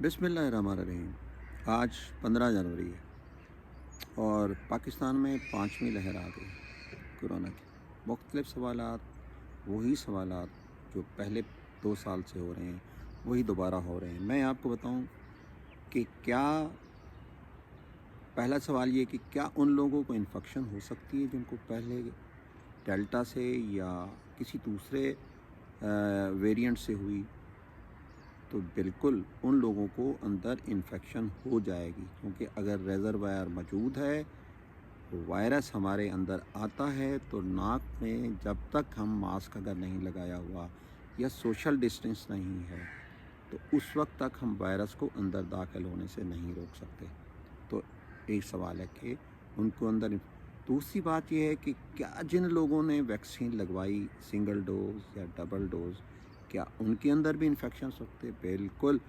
बिस्मिल्लाहिर्रहमानिर्रहीम। आज 15 जनवरी है और पाकिस्तान में 5वीं लहर आ गई कोरोना की। मुख्तलिफ़ सवालात, वही सवालात जो पहले 2 साल से हो रहे हैं वही दोबारा हो रहे हैं। मैं आपको बताऊं कि क्या पहला सवाल ये कि क्या उन लोगों को इन्फेक्शन हो सकती है जिनको पहले डेल्टा से या किसी दूसरे वेरिएंट से हुई, तो बिल्कुल उन लोगों को अंदर इन्फेक्शन हो जाएगी, क्योंकि अगर रिजर्वायर मौजूद है, वायरस हमारे अंदर आता है तो नाक में जब तक हम मास्क अगर नहीं लगाया हुआ या सोशल डिस्टेंस नहीं है तो उस वक्त तक हम वायरस को अंदर दाखिल होने से नहीं रोक सकते। तो एक सवाल है कि उनको अंदर। दूसरी बात यह है कि क्या जिन लोगों ने वैक्सीन लगवाई सिंगल डोज या डबल डोज, क्या उनके अंदर भी इन्फेक्शन हो सकते? बिल्कुल,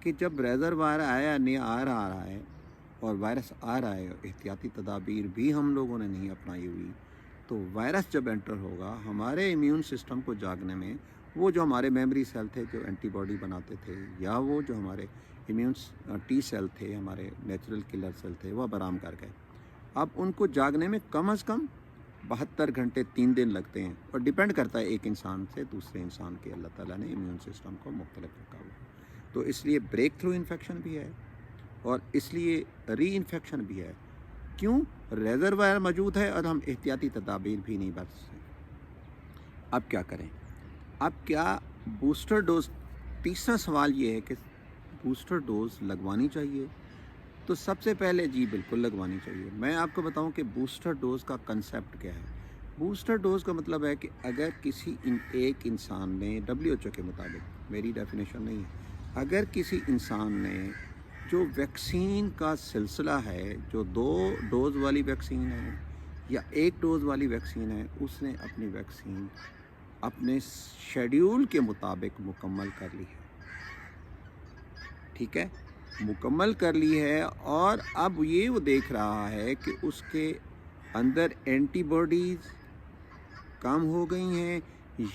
कि जब रिजर्वायर आया नहीं आ रहा है और वायरस आ रहा है, एहतियाती तदाबीर भी हम लोगों ने नहीं अपनाई हुई, तो वायरस जब एंटर होगा हमारे इम्यून सिस्टम को जागने में, वो जो हमारे मेमोरी सेल थे जो एंटीबॉडी बनाते थे, या वो जो हमारे इम्यून टी सेल थे, हमारे नेचुरल किलर सेल थे, वो अब आराम कर गए। अब उनको जागने में कम से कम 72 घंटे 3 दिन लगते हैं, और डिपेंड करता है एक इंसान से दूसरे इंसान के। अल्लाह ताला ने इम्यून सिस्टम को मुख्तलिफ रखा हुआ, तो इसलिए ब्रेक थ्रू इन्फेक्शन भी है और इसलिए री इन्फेक्शन भी है। क्यों? रिजर्वायर मौजूद है और हम एहतियाती तदाबीर भी नहीं बरत सकते। अब क्या करें? अब क्या बूस्टर डोज? तीसरा सवाल ये है कि बूस्टर डोज लगवानी चाहिए। तो सबसे पहले जी बिल्कुल लगवानी चाहिए। मैं आपको बताऊं कि बूस्टर डोज़ का कंसेप्ट क्या है। बूस्टर डोज़ का मतलब है कि अगर किसी एक इंसान ने, WHO के मुताबिक, मेरी डेफिनेशन नहीं है, अगर किसी इंसान ने जो वैक्सीन का सिलसिला है, जो 2 डोज़ वाली वैक्सीन है या 1 डोज़ वाली वैक्सीन है, उसने अपनी वैक्सीन अपने शेड्यूल के मुताबिक मुकम्मल कर ली है। ठीक है, मुकम्मल कर ली है, और अब ये वो देख रहा है कि उसके अंदर एंटीबॉडीज़ कम हो गई हैं,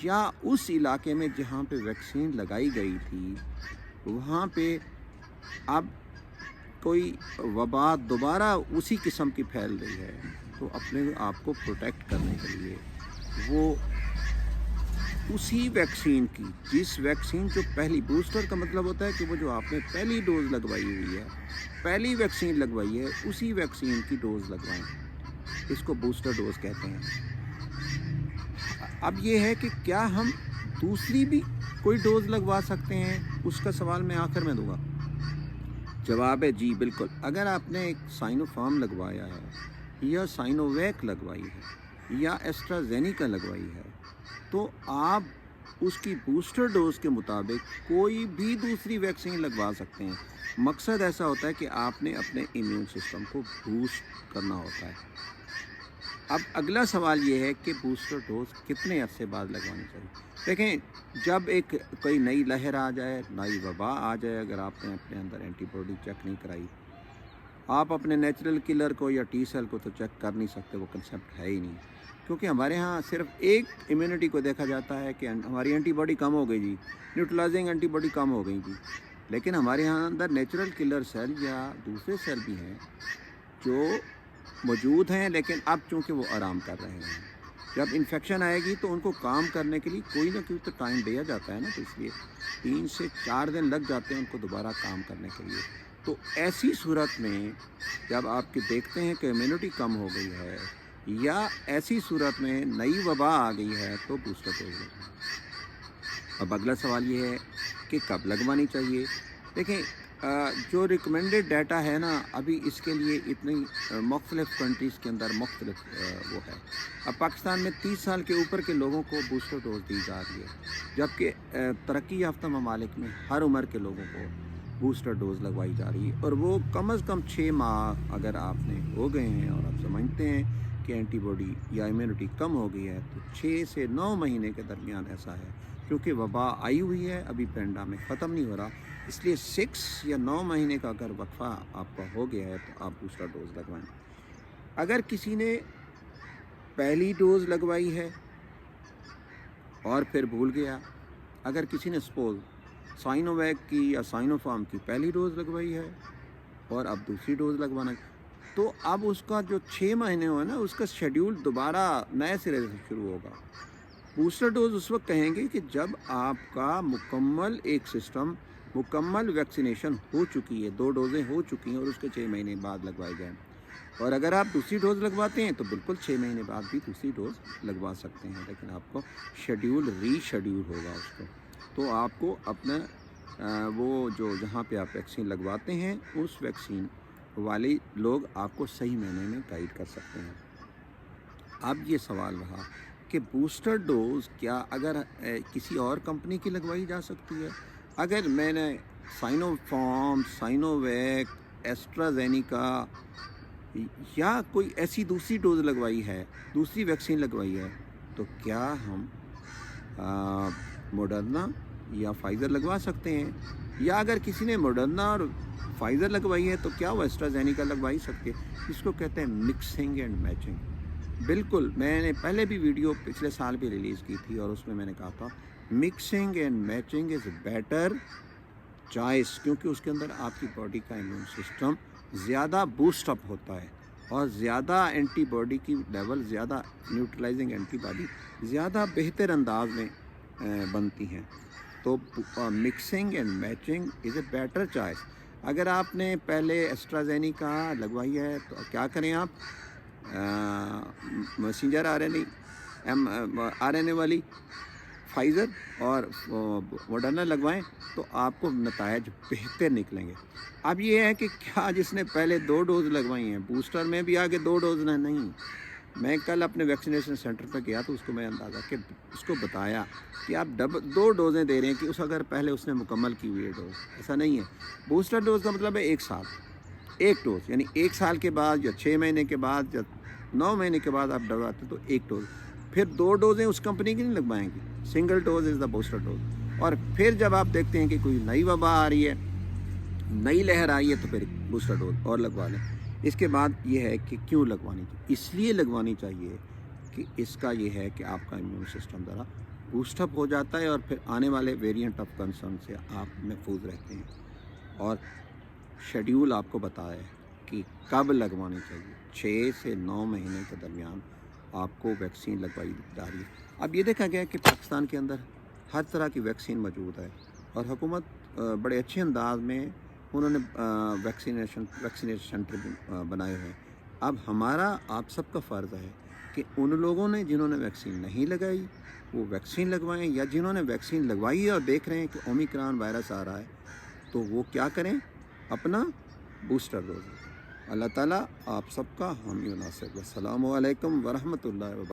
या उस इलाके में जहाँ पे वैक्सीन लगाई गई थी वहाँ पे अब कोई वबा दोबारा उसी किस्म की फैल रही है। तो अपने आप को प्रोटेक्ट करने के लिए वो उसी वैक्सीन की, जिस वैक्सीन जो पहली, बूस्टर का मतलब होता है कि वो जो आपने पहली डोज लगवाई हुई है, पहली वैक्सीन लगवाई है, उसी वैक्सीन की डोज लगवाएं। इसको बूस्टर डोज कहते हैं। अब ये है कि क्या हम दूसरी भी कोई डोज लगवा सकते हैं? उसका सवाल मैं आखिर में दूंगा। जवाब है जी बिल्कुल। अगर आपने एक साइनोफार्म लगवाया है या साइनोवैक लगवाई है या एस्ट्राजेनिका लगवाई है, तो आप उसकी बूस्टर डोज के मुताबिक कोई भी दूसरी वैक्सीन लगवा सकते हैं। मकसद ऐसा होता है कि आपने अपने इम्यून सिस्टम को बूस्ट करना होता है। अब अगला सवाल ये है कि बूस्टर डोज कितने अरसे बाद लगवानी चाहिए। देखें, जब एक कोई नई लहर आ जाए, नई वबा आ जाए, अगर आपने अपने अंदर एंटीबॉडी चेक नहीं कराई, आप अपने नेचुरल किलर को या टी सेल को तो चेक कर नहीं सकते, वो कंसेप्ट है ही नहीं। क्योंकि हमारे यहाँ सिर्फ एक इम्यूनिटी को देखा जाता है कि हमारी एंटीबॉडी कम हो गई जी, न्यूट्रलाइजिंग एंटीबॉडी कम हो गई जी। लेकिन हमारे यहाँ अंदर नेचुरल किलर सेल या दूसरे सेल भी हैं जो मौजूद हैं, लेकिन अब चूँकि वो आराम कर रहे हैं। जब इन्फेक्शन आएगी तो उनको काम करने के लिए कोई ना कोई तो टाइम दिया जाता है ना, तो इसलिए 3 से 4 दिन लग जाते हैं उनको दोबारा काम करने के लिए। तो ऐसी सूरत में जब आपके देखते हैं कि इम्यूनिटी कम हो गई है या ऐसी सूरत में नई वबा आ गई है, तो बूस्टर डोज लगवाएं। अब अगला सवाल ये है कि कब लगवानी चाहिए। देखें, जो रिकमेंडेड डाटा है ना, अभी इसके लिए इतनी मुख्तलिफ़ कंट्रीज़ के अंदर मुख्तलिफ वो है। अब पाकिस्तान में 30 साल के ऊपर के लोगों को बूस्टर डोज दी जा रही है, जबकि तरक्की याफ्ता ममालिक में हर उम्र के लोगों को बूस्टर डोज लगवाई जा रही है। और वो कम से कम 6 माह अगर आपने हो गए हैं और आप समझते हैं कि एंटीबॉडी या इम्यूनिटी कम हो गई है, तो 6 से 9 महीने के दरमियान ऐसा है, क्योंकि वबा आई हुई है, अभी पेंडेमिक ख़त्म नहीं हो रहा, इसलिए 6 या 9 महीने का अगर वक्फा आपका हो गया है तो आप बूस्टर डोज लगवाएं। अगर किसी ने पहली डोज लगवाई है और फिर भूल गया, अगर किसी ने सपोज साइनोवैक की या साइनोफार्म की पहली डोज़ लगवाई है और अब दूसरी डोज़ लगवाना, तो अब उसका जो 6 महीने हुआ ना, उसका शेड्यूल दोबारा नए सिरे से शुरू होगा। बूस्टर डोज़ उस वक्त कहेंगे कि जब आपका मुकम्मल एक सिस्टम, मुकम्मल वैक्सीनेशन हो चुकी है, 2 डोज़ें हो चुकी हैं और उसके 6 महीने बाद लगवाई जाए। और अगर आप दूसरी डोज़ लगवाते हैं तो बिल्कुल 6 महीने बाद भी दूसरी डोज़ लगवा सकते हैं, लेकिन आपको शेड्यूल रीशेड्यूल होगा उसको। तो आपको अपना वो जो जहाँ पे आप वैक्सीन लगवाते हैं उस वैक्सीन वाले लोग आपको सही महीने में गाइड कर सकते हैं। अब ये सवाल रहा कि बूस्टर डोज़ क्या अगर किसी और कंपनी की लगवाई जा सकती है? अगर मैंने साइनोफार्म, साइनोवैक, एस्ट्राजेनेका या कोई ऐसी दूसरी डोज़ लगवाई है, दूसरी वैक्सीन लगवाई है, तो क्या हम मॉडर्ना या फाइज़र लगवा सकते हैं? या अगर किसी ने मॉडर्ना और फाइज़र लगवाई है तो क्या वो एस्ट्राजेनेका लगवाई सकते हैं? इसको कहते हैं मिक्सिंग एंड मैचिंग। बिल्कुल, मैंने पहले भी वीडियो पिछले साल भी रिलीज़ की थी और उसमें मैंने कहा था mixing and matching is better choice, क्योंकि उसके अंदर आपकी बॉडी का इम्यून सिस्टम ज़्यादा बूस्ट अप होता है और ज़्यादा एंटीबॉडी की लेवल, ज़्यादा न्यूट्रलाइजिंग एंटीबॉडी ज़्यादा बेहतर अंदाज में बनती हैं। तो mixing and matching is a better choice. अगर आपने पहले एस्ट्राजेनेका लगवाई है तो क्या करें आप, मैसेंजर आरएनए वाली फाइज़र और मॉडर्ना लगवाएं तो आपको नतायज बेहतर निकलेंगे। अब ये है कि क्या जिसने पहले 2 डोज़ लगवाई हैं, बूस्टर में भी आगे 2 डोज़ नहीं। मैं कल अपने वैक्सीनेशन सेंटर पर गया तो उसको मैं अंदाज़ा कि उसको बताया कि आप 2 डोज़ें दे रहे हैं कि उस अगर पहले उसने मुकम्मल की हुई है डोज़, ऐसा नहीं है। बूस्टर डोज़ का मतलब है 1 साल, 1 डोज़, यानी 1 साल के बाद या 6 महीने के बाद या 9 महीने के बाद आप डलवाते तो 1 डोज़, फिर 2 डोज़ें उस कंपनी की नहीं लगवाएंगी। Single dose is the booster dose. और फिर जब आप देखते हैं कि कोई नई वबा आ रही है, नई लहर आई है, तो फिर बूस्टर डोज और लगवा लें। इसके बाद ये है कि क्यों लगवानी चाहिए, इसलिए लगवानी चाहिए कि इसका ये है कि आपका इम्यून सिस्टम ज़रा बूस्टअप हो जाता है और फिर आने वाले वेरिएंट ऑफ कंसर्न से आप महफूज रहते हैं। और शेड्यूल आपको बताया है कि कब लगवानी चाहिए, 6 से 9 महीने के दरमियान आपको वैक्सीन लगवाई जा रही है। अब ये देखा गया कि पाकिस्तान के अंदर हर तरह की वैक्सीन मौजूद है और हुकूमत बड़े अच्छे अंदाज में उन्होंने वैक्सीनेशन सेंटर बनाए हैं। अब हमारा आप सबका फ़र्ज़ है कि उन लोगों ने जिन्होंने वैक्सीन नहीं लगाई वो वैक्सीन लगवाएं, या जिन्होंने वैक्सीन लगवाई है और देख रहे हैं कि ओमिक्रॉन वायरस आ रहा है तो वो क्या करें, अपना बूस्टर डोज। अल्लाह ताला आप सबका हामी व नासिर। अस्सलामु अलैकुम व रहमतुल्लाहि व बरकातहू।